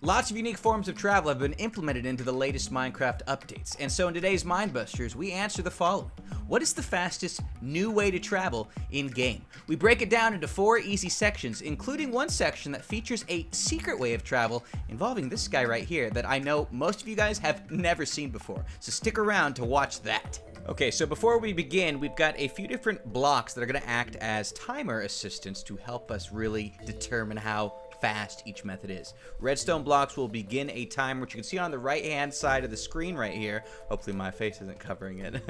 Lots of unique forms of travel have been implemented into the latest Minecraft updates, and so in today's Mindbusters, we answer the following. What is the fastest new way to travel in-game? We break it down into 4 easy sections, including one section that features a secret way of travel involving this guy right here that I know most of you guys have never seen before, so stick around to watch that. Okay, so before we begin, we've got a few different blocks that are going to act as timer assistants to help us really determine how fast each method is. Redstone blocks will begin a timer, which you can see on the right hand side of the screen right here. Hopefully my face isn't covering it.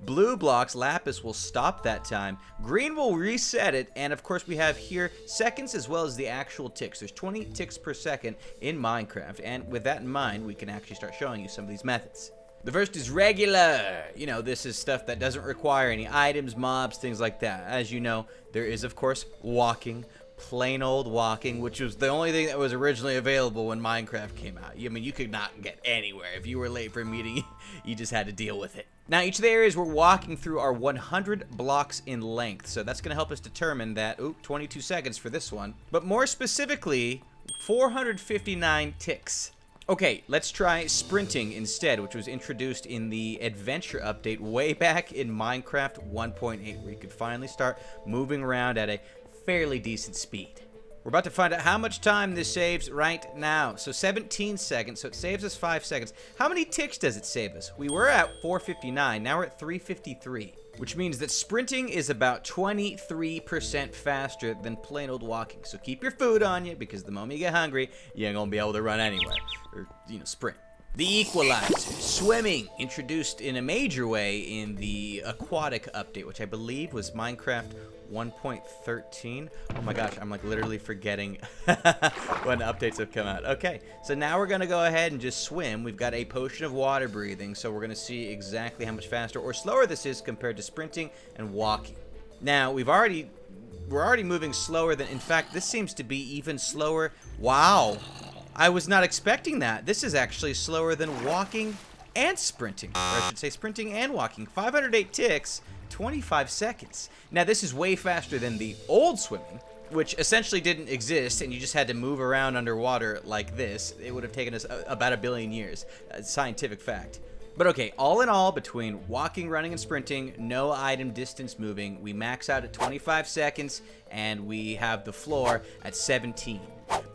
Blue blocks, lapis, will stop that time. Green will reset it, and of course we have here seconds as well as the actual ticks. There's 20 ticks per second in Minecraft, and with that in mind, we can actually start showing you some of these methods. The first is regular. You know, this is stuff that doesn't require any items, mobs, things like that. As you know, there is of course walking. Plain old walking, which was the only thing that was originally available when Minecraft came out. I mean, you could not get anywhere. If you were late for a meeting, you just had to deal with it. Now, each of the areas we're walking through are 100 blocks in length, so that's going to help us determine that, 22 seconds for this one. But more specifically, 459 ticks. Okay, let's try sprinting instead, which was introduced in the adventure update way back in Minecraft 1.8, where you could finally start moving around at a fairly decent speed. We're about to find out how much time this saves right now. So 17 seconds, so it saves us 5 seconds. How many ticks does it save us? We were at 459, now we're at 353, which means that sprinting is about 23% faster than plain old walking. So keep your food on you, because the moment you get hungry, you ain't gonna be able to run anywhere, or, sprint. The equalizer, swimming, introduced in a major way in the aquatic update, which I believe was Minecraft 1.13. Oh my gosh, I'm like literally forgetting when updates have come out. Okay, so now we're gonna go ahead and just swim. We've got a potion of water breathing, so we're gonna see exactly how much faster or slower this is compared to sprinting and walking. Now, we're already moving slower than, in fact, this seems to be even slower. Wow. I was not expecting that. This is actually slower than walking and sprinting. Or I should say sprinting and walking. 508 ticks, 25 seconds. Now this is way faster than the old swimming, which essentially didn't exist, and you just had to move around underwater like this. It would have taken us about 1 billion years. Scientific fact. But okay, all in all, between walking, running, and sprinting, no item distance moving, we max out at 25 seconds, and we have the floor at 17.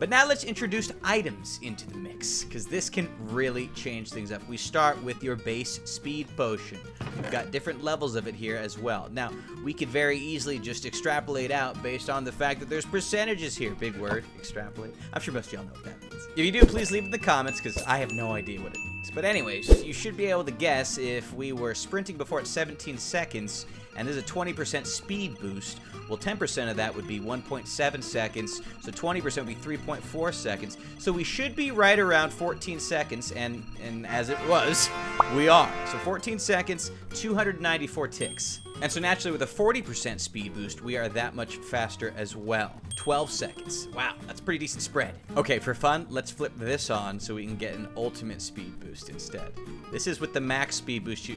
But now let's introduce items into the mix, because this can really change things up. We start with your base speed potion. We've got different levels of it here as well. Now, we could very easily just extrapolate out based on the fact that there's percentages here. Big word, extrapolate. I'm sure most of y'all know what that means. If you do, please leave it in the comments, because I have no idea what it means. But anyways, you should be able to guess if we were sprinting before at 17 seconds, and there's a 20% speed boost, well, 10% of that would be 1.7 seconds, so 20% would be 3.4 seconds. So we should be right around 14 seconds, and as it was, we are. So 14 seconds, 294 ticks. And so naturally, with a 40% speed boost, we are that much faster as well. 12 seconds. Wow, that's a pretty decent spread. Okay, for fun, let's flip this on so we can get an ultimate speed boost instead. This is with the max speed boost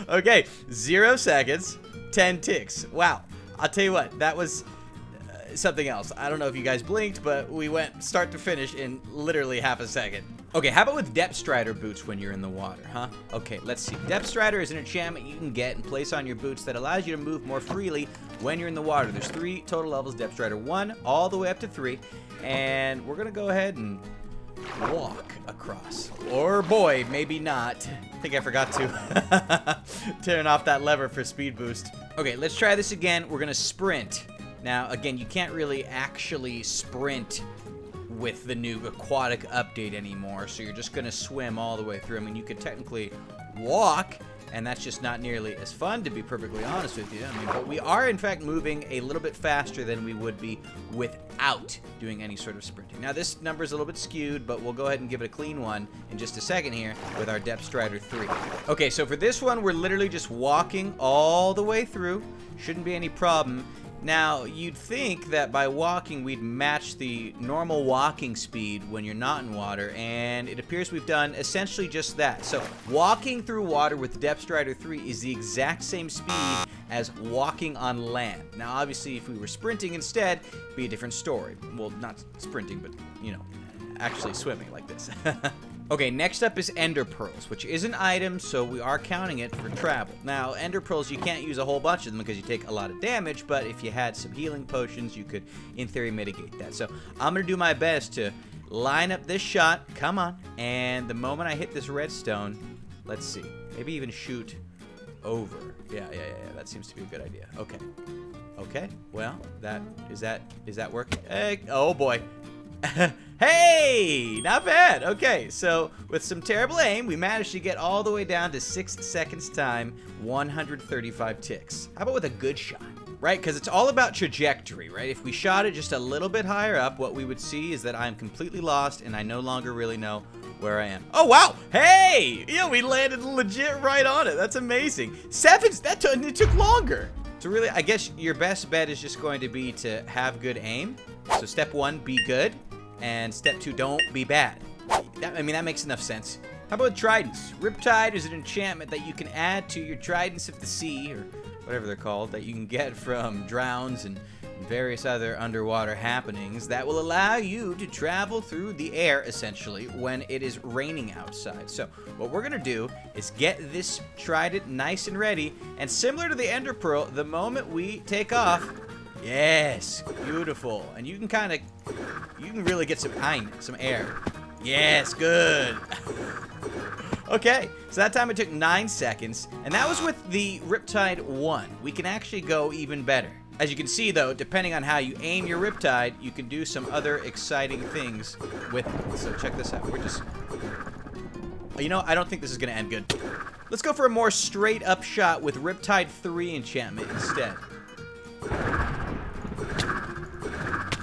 Okay, 0 seconds, 10 ticks. Wow, I'll tell you what, that was something else. I don't know if you guys blinked, but we went start to finish in literally half a second. Okay, how about with Depth Strider boots when you're in the water, huh? Okay, let's see. Depth Strider is an enchantment you can get and place on your boots that allows you to move more freely when you're in the water. There's 3 total levels, Depth Strider 1 all the way up to 3, and we're gonna go ahead and walk across. Or boy, maybe not. I think I forgot to turn off that lever for speed boost. Okay, let's try this again. We're gonna sprint. Now, again, you can't really actually sprint with the new aquatic update anymore, so you're just gonna swim all the way through. I mean, you could technically walk, and that's just not nearly as fun, to be perfectly honest with you. I mean, but we are in fact moving a little bit faster than we would be without doing any sort of sprinting. Now this number is a little bit skewed, but we'll go ahead and give it a clean one in just a second here with our Depth Strider 3. Okay, so for this one, we're literally just walking all the way through. Shouldn't be any problem. Now, you'd think that by walking, we'd match the normal walking speed when you're not in water, and it appears we've done essentially just that. So, walking through water with Depth Strider 3 is the exact same speed as walking on land. Now, obviously, if we were sprinting instead, it'd be a different story. Well, not sprinting, but, you know, actually swimming like this. Okay, next up is Ender Pearls, which is an item, so we are counting it for travel. Now, Ender Pearls, you can't use a whole bunch of them because you take a lot of damage, but if you had some healing potions, you could, in theory, mitigate that. So I'm going to do my best to line up this shot. Come on. And the moment I hit this redstone, let's see. Maybe even shoot over. Yeah. That seems to be a good idea. Okay. Well, is that working? Hey, oh boy. Hey, not bad. Okay, so with some terrible aim, we managed to get all the way down to 6 seconds time, 135 ticks. How about with a good shot? Right, because it's all about trajectory, right? If we shot it just a little bit higher up, what we would see is that I'm completely lost and I no longer really know where I am. Oh, wow. Hey, yeah, we landed legit right on it. That's amazing. 7, it took longer. So really, I guess your best bet is just going to be to have good aim. So step 1, be good. And step 2, don't be bad. I mean, that makes enough sense. How about tridents? Riptide is an enchantment that you can add to your tridents of the sea, or whatever they're called, that you can get from drowns and various other underwater happenings that will allow you to travel through the air, essentially, when it is raining outside. So what we're going to do is get this trident nice and ready, and similar to the Ender Pearl, the moment we take off, yes, beautiful. And you can really get some air. Yes, good. Okay, so that time it took 9 seconds, and that was with the Riptide 1. We can actually go even better. As you can see, though, depending on how you aim your Riptide, you can do some other exciting things with it. So check this out. You know, I don't think this is going to end good. Let's go for a more straight-up shot with Riptide 3 enchantment instead.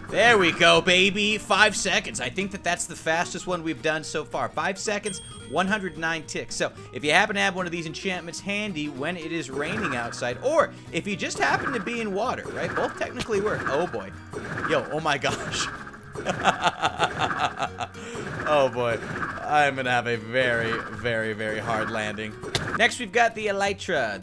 There we go, baby. 5 seconds. I think that's the fastest one we've done so far. 5 seconds, 109 ticks. So if you happen to have one of these enchantments handy when it is raining outside, or if you just happen to be in water, right? Both technically work. Oh, boy. Yo, oh, my gosh. Oh, boy. I'm going to have a very, very, very hard landing. Next, we've got the Elytra,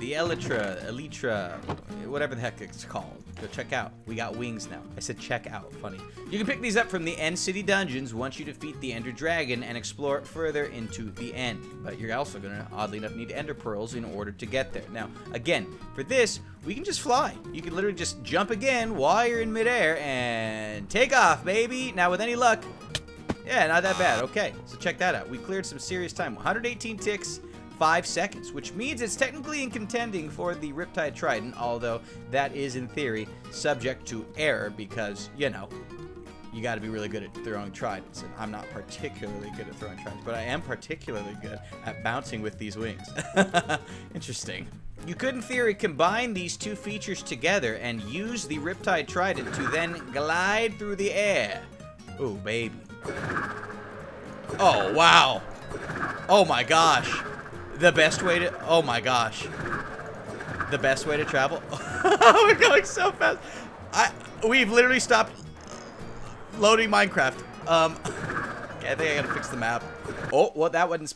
whatever the heck it's called. Go check out. We got wings now. I said check out. Funny. You can pick these up from the End City dungeons once you defeat the Ender Dragon and explore further into the end. But you're also going to, oddly enough, need Ender Pearls in order to get there. Now, again, for this, we can just fly. You can literally just jump again while you're in midair and take off, baby. Now, with any luck, yeah, not that bad. Okay, so check that out. We cleared some serious time. 118 ticks. 5 seconds, which means it's technically in contending for the Riptide Trident, although that is, in theory, subject to error because, you know, you got to be really good at throwing tridents, and I'm not particularly good at throwing tridents, but I am particularly good at bouncing with these wings. Interesting. You could, in theory, combine these two features together and use the Riptide Trident to then glide through the air. Ooh, baby. Oh, wow. Oh, my gosh. The best way to, oh my gosh. The best way to travel. We're going so fast. We've literally stopped loading Minecraft. I think I gotta fix the map. Oh, well, that wasn't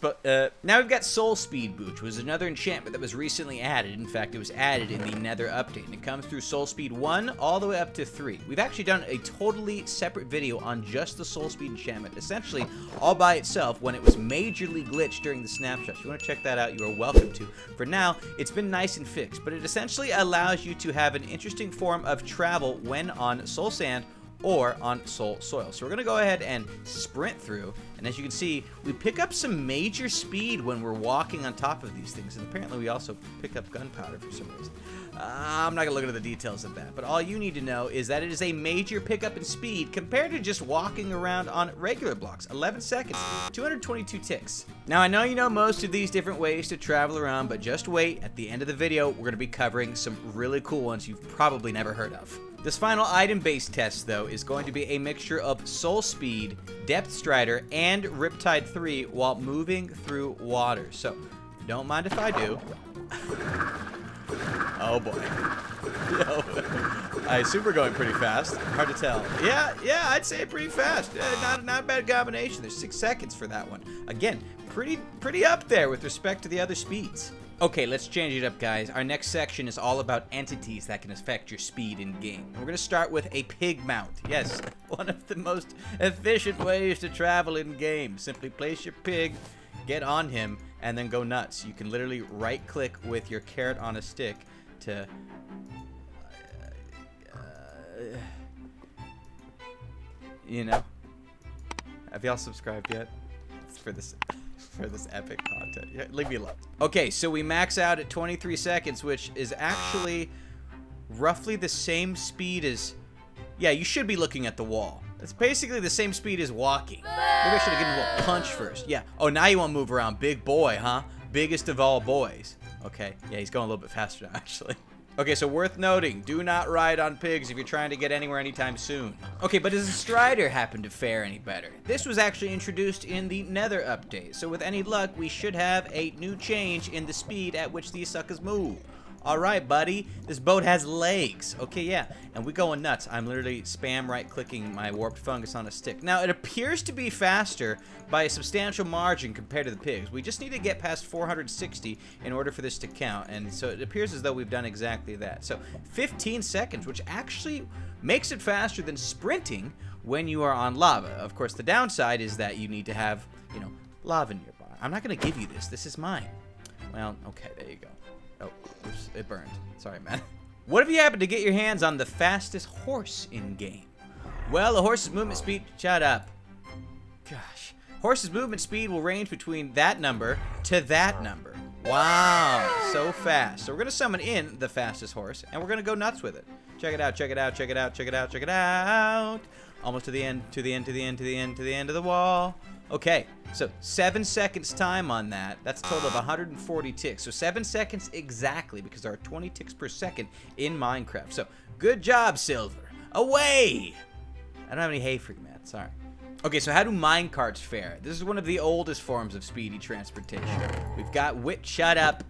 now we've got Soul Speed Boots, which was another enchantment that was recently added. In fact, it was added in the Nether update, and it comes through Soul Speed 1 all the way up to 3. We've actually done a totally separate video on just the Soul Speed enchantment, essentially all by itself when it was majorly glitched during the snapshot. If you want to check that out, you are welcome to. For now, it's been nice and fixed, but it essentially allows you to have an interesting form of travel when on Soul Sand or on Soul Soil. So we're going to go ahead and sprint through, and as you can see, we pick up some major speed when we're walking on top of these things, and apparently we also pick up gunpowder for some reason. I'm not going to look into the details of that, but all you need to know is that it is a major pickup in speed compared to just walking around on regular blocks. 11 seconds, 222 ticks. Now, I know you know most of these different ways to travel around, but just wait. At the end of the video, we're going to be covering some really cool ones you've probably never heard of. This final item-based test, though, is going to be a mixture of Soul Speed, Depth Strider, and Riptide 3 while moving through water. So, don't mind if I do. Oh boy. I assume we're going pretty fast. Hard to tell. Yeah, I'd say pretty fast. Not a bad combination. There's 6 seconds for that one. Again, pretty up there with respect to the other speeds. Okay, let's change it up, guys. Our next section is all about entities that can affect your speed in game. We're going to start with a pig mount. Yes, one of the most efficient ways to travel in game. Simply place your pig, get on him, and then go nuts. You can literally right-click with your carrot on a stick to... you know. Have y'all subscribed yet? It's for this epic content. Yeah, leave me alone. Okay, so we max out at 23 seconds, which is actually roughly the same speed as... Yeah, you should be looking at the wall. It's basically the same speed as walking. Maybe I should have given him a punch first. Yeah. Oh, now you want to move around. Big boy, huh? Biggest of all boys. Okay. Yeah, he's going a little bit faster now, actually. Okay, so worth noting, do not ride on pigs if you're trying to get anywhere anytime soon. Okay, but does the Strider happen to fare any better? This was actually introduced in the Nether update, so with any luck, we should have a new change in the speed at which these suckers move. Alright, buddy, this boat has legs. Okay, yeah, and we're going nuts. I'm literally spam right-clicking my warped fungus on a stick. Now, it appears to be faster by a substantial margin compared to the pigs. We just need to get past 460 in order for this to count, and so it appears as though we've done exactly that. So, 15 seconds, which actually makes it faster than sprinting when you are on lava. Of course, the downside is that you need to have, you know, lava nearby. I'm not going to give you this. This is mine. Well, okay, there you go. Oh, oops, it burned. Sorry, man. What if you happen to get your hands on the fastest horse in game? Well, a horse's movement speed... Shut up. Gosh. Horse's movement speed will range between that number to that number. Wow, so fast. So we're going to summon in the fastest horse, and we're going to go nuts with it. Check it out, check it out, check it out, check it out, check it out. Almost to the end, to the end, to the end, to the end, to the end of the wall. Okay, so 7 seconds time on that. That's a total of 140 ticks. So 7 seconds exactly, because there are 20 ticks per second in Minecraft. So good job, Silver. Away! I don't have any hay for you, man. Sorry. Okay, so how do minecarts fare? This is one of the oldest forms of speedy transportation. We've got shut up.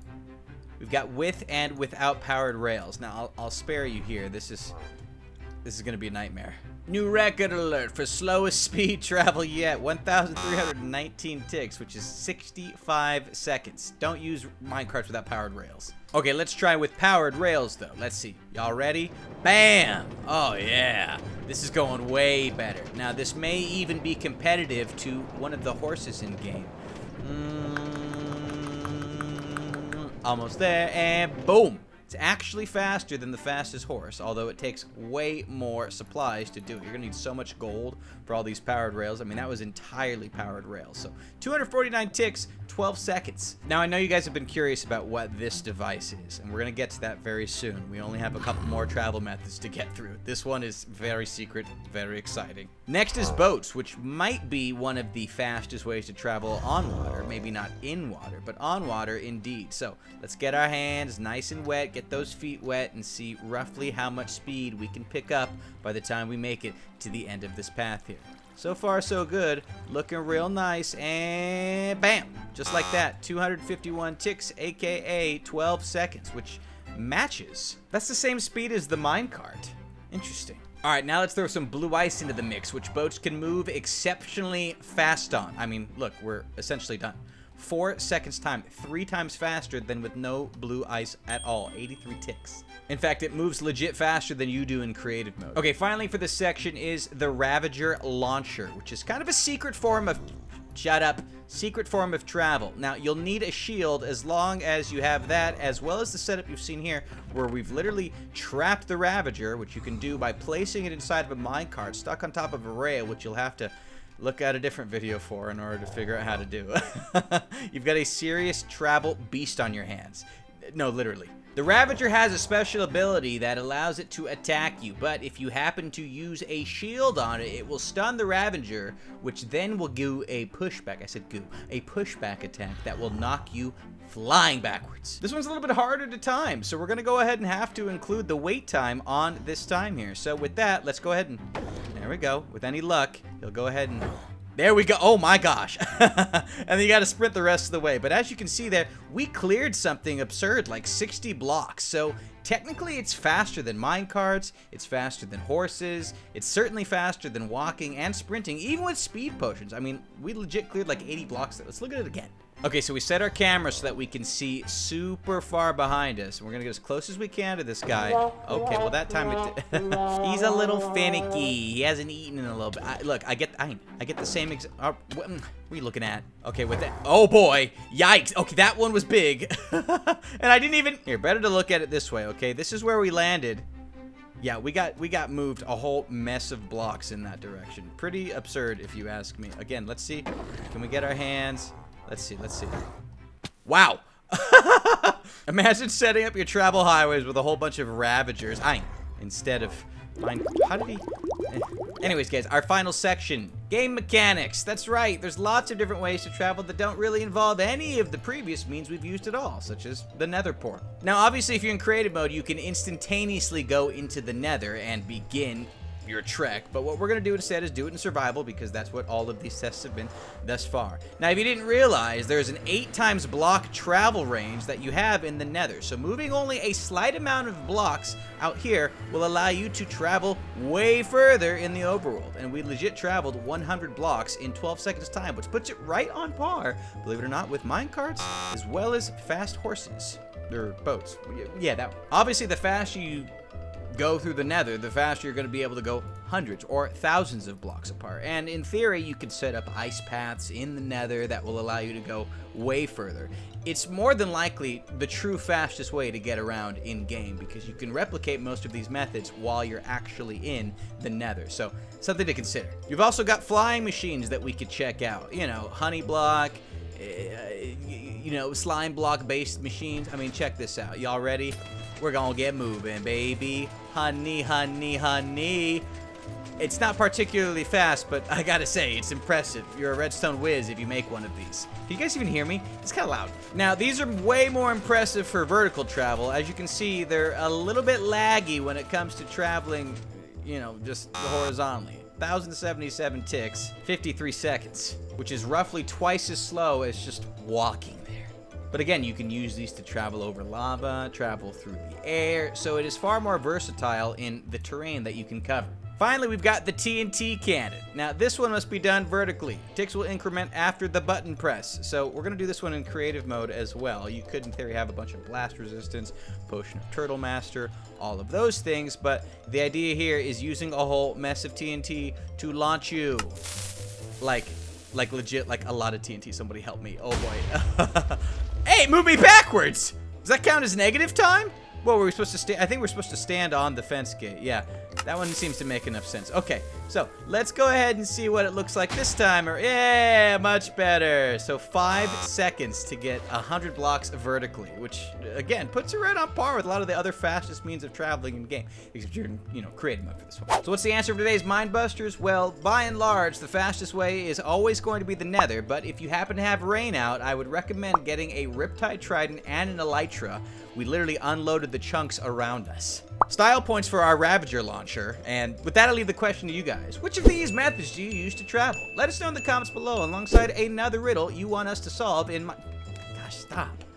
We've got with and without powered rails. Now, I'll spare you here. This is gonna be a nightmare. New record alert for slowest speed travel yet. 1,319 ticks, which is 65 seconds. Don't use minecarts without powered rails. Okay, let's try with powered rails, though. Let's see. Y'all ready? Bam! Oh, yeah. This is going way better. Now, this may even be competitive to one of the horses in game. Almost there, and boom! It's actually faster than the fastest horse, although it takes way more supplies to do it. You're going to need so much gold for all these powered rails. I mean, that was entirely powered rails. So 249 ticks, 12 seconds. Now, I know you guys have been curious about what this device is, and we're going to get to that very soon. We only have a couple more travel methods to get through. This one is very secret, very exciting. Next is boats, which might be one of the fastest ways to travel on water. Maybe not in water, but on water indeed. So let's get our hands nice and wet, get those feet wet, and see roughly how much speed we can pick up by the time we make it to the end of this path here. So far, so good. Looking real nice, and bam! Just like that, 251 ticks, aka 12 seconds, which matches. That's the same speed as the minecart. Interesting. All right, now let's throw some blue ice into the mix, which boats can move exceptionally fast on. I mean, look, we're essentially done. 4 seconds time, 3 times faster than with no blue ice at all, 83 ticks. In fact, it moves legit faster than you do in creative mode. Okay, finally for this section is the Ravager Launcher, which is kind of a secret form of... Shut up. Secret form of travel. Now, you'll need a shield as long as you have that, as well as the setup you've seen here, where we've literally trapped the Ravager, which you can do by placing it inside of a minecart stuck on top of a rail, which you'll have to look at a different video for in order to figure out how to do. You've got a serious travel beast on your hands. No, literally. The Ravager has a special ability that allows it to attack you, but if you happen to use a shield on it, it will stun the Ravager, which then will do a pushback. I said goo. A pushback attack that will knock you flying backwards. This one's a little bit harder to time, so we're going to go ahead and have to include the wait time on this time here. So with that, let's go ahead and... There we go. With any luck, he'll go ahead and... There we go. Oh my gosh. And then you got to sprint the rest of the way. But as you can see there, we cleared something absurd, like 60 blocks. So technically it's faster than minecarts. It's faster than horses. It's certainly faster than walking and sprinting, even with speed potions. I mean, we legit cleared like 80 blocks there. Let's look at it again. Okay, so we set our camera so that we can see super far behind us. We're gonna get as close as we can to this guy. Okay, well that time he's a little finicky. He hasn't eaten in a little bit. Look, I get the same what are you looking at? Okay, with that. Oh boy, yikes. Okay, that one was big, and I didn't even. Here, better to look at it this way. Okay, this is where we landed. Yeah, we got moved a whole mess of blocks in that direction. Pretty absurd, if you ask me. Again, let's see. Can we get our hands? Let's see. Wow. Imagine setting up your travel highways with a whole bunch of Ravagers. Instead of mine. How did he? Anyways, guys, our final section, game mechanics. That's right. There's lots of different ways to travel that don't really involve any of the previous means we've used at all, such as the Nether portal. Now, obviously, if you're in creative mode, you can instantaneously go into the Nether and begin your trek, but what we're going to do instead is do it in survival, because that's what all of these tests have been thus far. Now, if you didn't realize, there's an 8 times block travel range that you have in the Nether, so moving only a slight amount of blocks out here will allow you to travel way further in the overworld, and we legit traveled 100 blocks in 12 seconds time, which puts it right on par, believe it or not, with minecarts as well as fast horses or boats. Yeah, that one. Obviously, the faster you go through the Nether, the faster you're going to be able to go hundreds or thousands of blocks apart. And in theory, you could set up ice paths in the Nether that will allow you to go way further. It's more than likely the true fastest way to get around in-game, because you can replicate most of these methods while you're actually in the Nether. So, something to consider. You've also got flying machines that we could check out. You know, honey block, you know, slime block based machines. I mean, check this out. Y'all ready? We're gonna get moving, baby. Honey, honey, honey. It's not particularly fast, but I gotta say, it's impressive. You're a redstone whiz if you make one of these. Can you guys even hear me? It's kind of loud. Now, these are way more impressive for vertical travel. As you can see, they're a little bit laggy when it comes to traveling, you know, just horizontally. 1,077 ticks, 53 seconds, which is roughly twice as slow as just walking there. But again, you can use these to travel over lava, travel through the air, so it is far more versatile in the terrain that you can cover. Finally, we've got the TNT cannon. Now, this one must be done vertically. Ticks will increment after the button press, so we're going to do this one in creative mode as well. You could, in theory, have a bunch of blast resistance, potion of turtle master, all of those things, but the idea here is using a whole mess of TNT to launch you. Like legit, like a lot of TNT. Somebody help me. Oh boy. Hey, move me backwards! Does that count as negative time? Well, were we supposed to stand? I think we're supposed to stand on the fence gate. Yeah, that one seems to make enough sense. Okay, so let's go ahead and see what it looks like this time. Yeah, much better. So 5 seconds to get 100 blocks vertically, which again puts it right on par with a lot of the other fastest means of traveling in the game, except you're, you know, creative mode for this one. So what's the answer for today's Mind Busters? Well, by and large, the fastest way is always going to be the Nether, but if you happen to have rain out, I would recommend getting a Riptide Trident and an Elytra. We literally unloaded the chunks around us. Style points for our Ravager launcher, and with that, I'll leave the question to you guys. Which of these methods do you use to travel? Let us know in the comments below alongside another riddle you want us to solve in my... Gosh, stop.